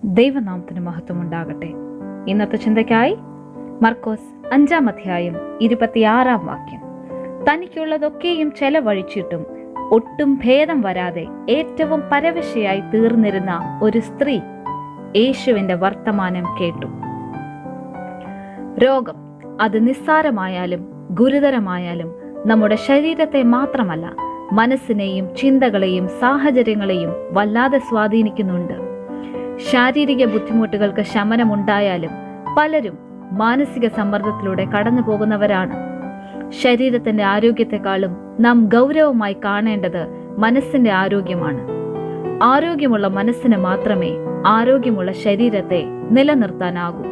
ദൈവനാമത്തിന് മഹത്വം ഉണ്ടാകട്ടെ. ഇന്നത്തെ ചിന്തയ്ക്കായി മർക്കോസ് 5-ാം അധ്യായം 26-ാം വാക്യം. തനിക്കുള്ളതൊക്കെയും ചെലവഴിച്ചിട്ടും ഒട്ടും ഭേദം വരാതെ ഏറ്റവും പരവശയായി തീർന്നിരുന്ന ഒരു സ്ത്രീ യേശുവിന്റെ വർത്തമാനം കേട്ടു. രോഗം അത് നിസ്സാരമായാലും ഗുരുതരമായാലും നമ്മുടെ ശരീരത്തെ മാത്രമല്ല, മനസ്സിനെയും ചിന്തകളെയും സാഹചര്യങ്ങളെയും വല്ലാതെ സ്വാധീനിക്കുന്നുണ്ട്. ശാരീരിക ബുദ്ധിമുട്ടുകൾക്ക് ശമനമുണ്ടായാലും പലരും മാനസിക സമ്മർദ്ദത്തിലൂടെ കടന്നു പോകുന്നവരാണ്. ശരീരത്തിന്റെ ആരോഗ്യത്തെക്കാളും നാം ഗൗരവമായി കാണേണ്ടത് മനസ്സിന്റെ ആരോഗ്യമാണ്. ആരോഗ്യമുള്ള മനസ്സിന് മാത്രമേ ആരോഗ്യമുള്ള ശരീരത്തെ നിലനിർത്താനാകൂ.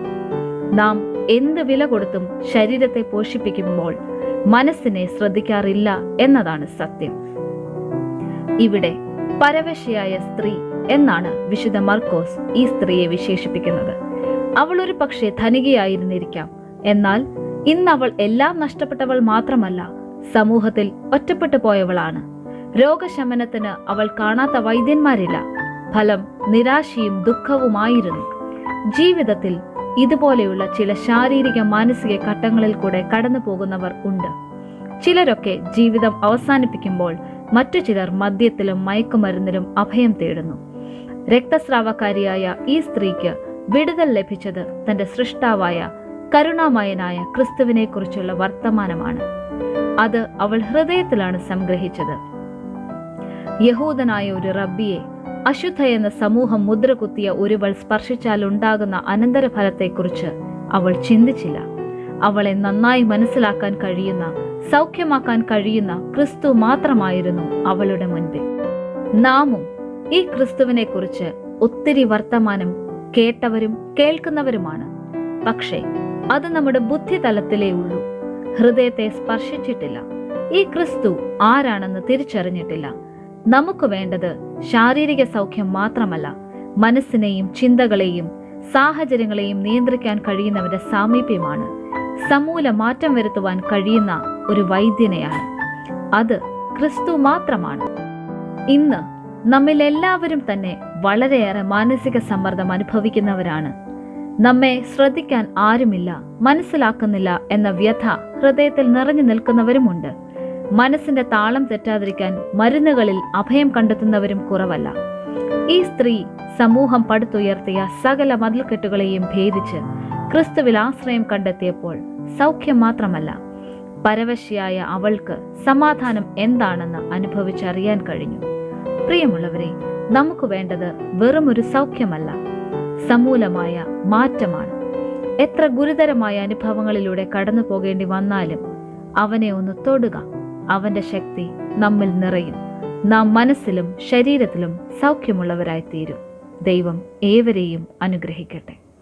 നാം എന്ത് വില കൊടുത്തും ശരീരത്തെ പോഷിപ്പിക്കുമ്പോൾ മനസ്സിനെ ശ്രദ്ധിക്കാറില്ല എന്നതാണ് സത്യം. ഇവിടെ പരവശയായ സ്ത്രീ എന്നാണ് വിശുദ്ധ മർക്കോസ് ഈ സ്ത്രീയെ വിശേഷിപ്പിക്കുന്നത്. അവൾ ഒരു പക്ഷേ ധനികയായിരുന്നിരിക്കാം. എന്നാൽ ഇന്ന് അവൾ എല്ലാം നഷ്ടപ്പെട്ടവൾ മാത്രമല്ല, സമൂഹത്തിൽ ഒറ്റപ്പെട്ടു പോയവളാണ്. രോഗശമനത്തിന് അവൾ കാണാത്ത വൈദ്യന്മാരില്ല. ഫലം നിരാശയും ദുഃഖവുമായിരുന്നു. ജീവിതത്തിൽ ഇതുപോലെയുള്ള ചില ശാരീരിക മാനസിക ഘട്ടങ്ങളിൽ കൂടെ കടന്നു പോകുന്നവർ ഉണ്ട്. ചിലരൊക്കെ ജീവിതം അവസാനിപ്പിക്കുമ്പോൾ മറ്റു ചിലർ മദ്യത്തിലും മയക്കുമരുന്നിലും അഭയം തേടുന്നു. രക്തസ്രാവക്കാരിയായ ഈ സ്ത്രീക്ക് വിടുതൽ ലഭിച്ചത് തന്റെ സൃഷ്ടാവായ കരുണാമയനായ ക്രിസ്തുവിനെ കുറിച്ചുള്ള വർത്തമാനമാണ്. അത് അവൾ ഹൃദയത്തിലാണ് സംഗ്രഹിച്ചത്. യഹൂദനായ ഒരു റബ്ബിയെ അശുദ്ധ എന്ന സമൂഹം മുദ്ര കുത്തിയ ഒരുവൾ സ്പർശിച്ചാൽ ഉണ്ടാകുന്ന അനന്തരഫലത്തെക്കുറിച്ച് അവൾ ചിന്തിച്ചില്ല. അവളെ നന്നായി മനസ്സിലാക്കാൻ കഴിയുന്ന, സൗഖ്യമാക്കാൻ കഴിയുന്ന ക്രിസ്തു മാത്രമായിരുന്നു അവളുടെ മുൻപിൽ. നാമും ഈ ക്രിസ്തുവിനെ കുറിച്ച് ഒത്തിരി വർത്തമാനം കേട്ടവരും കേൾക്കുന്നവരുമാണ്. പക്ഷേ അത് നമ്മുടെ ബുദ്ധിതലത്തിലേ ഉള്ളൂ. ഹൃദയത്തെ സ്പർശിച്ചിട്ടില്ല. ഈ ക്രിസ്തു ആരാണെന്ന് തിരിച്ചറിഞ്ഞിട്ടില്ല. നമുക്ക് വേണ്ടത് ശാരീരിക സൗഖ്യം മാത്രമല്ല, മനസ്സിനെയും ചിന്തകളെയും സാഹചര്യങ്ങളെയും നിയന്ത്രിക്കാൻ കഴിയുന്നവരുടെ സാമീപ്യമാണ്. സമൂല മാറ്റം വരുത്തുവാൻ കഴിയുന്ന ഒരു വൈദ്യനെയാണ്. അത് ക്രിസ്തു മാത്രമാണ്. ഇന്ന് നമ്മിൽ എല്ലാവരും തന്നെ വളരെയേറെ മാനസിക സമ്മർദ്ദം അനുഭവിക്കുന്നവരാണ്. നമ്മെ ശ്രദ്ധിക്കാൻ ആരുമില്ല, മനസ്സിലാക്കുന്നില്ല എന്ന വ്യഥ ഹൃദയത്തിൽ നിറഞ്ഞു നിൽക്കുന്നവരുമുണ്ട്. മനസ്സിന്റെ താളം തെറ്റാതിരിക്കാൻ മരുന്നുകളിൽ അഭയം കണ്ടെത്തുന്നവരും കുറവല്ല. ഈ സ്ത്രീ സമൂഹം പടുത്തുയർത്തിയ സകല മതിൽക്കെട്ടുകളെയും ഭേദിച്ച് ക്രിസ്തുവിൽ ആശ്രയം കണ്ടെത്തിയപ്പോൾ സൗഖ്യം മാത്രമല്ല, പരവശയായ അവൾക്ക് സമാധാനം എന്താണെന്ന് അനുഭവിച്ചറിയാൻ കഴിഞ്ഞു. പ്രിയമുള്ളവരെ, നമുക്ക് വേണ്ടത് വെറുമൊരു സൗഖ്യമല്ല, സമൂലമായ മാറ്റമാണ്. എത്ര ഗുരുതരമായ അനുഭവങ്ങളിലൂടെ കടന്നു പോകേണ്ടി വന്നാലും അവനെ ഒന്ന് തൊടുക. അവന്റെ ശക്തി നമ്മിൽ നിറയും. നാം മനസ്സിലും ശരീരത്തിലും സൗഖ്യമുള്ളവരായി തീരും. ദൈവം ഏവരെയും അനുഗ്രഹിക്കട്ടെ.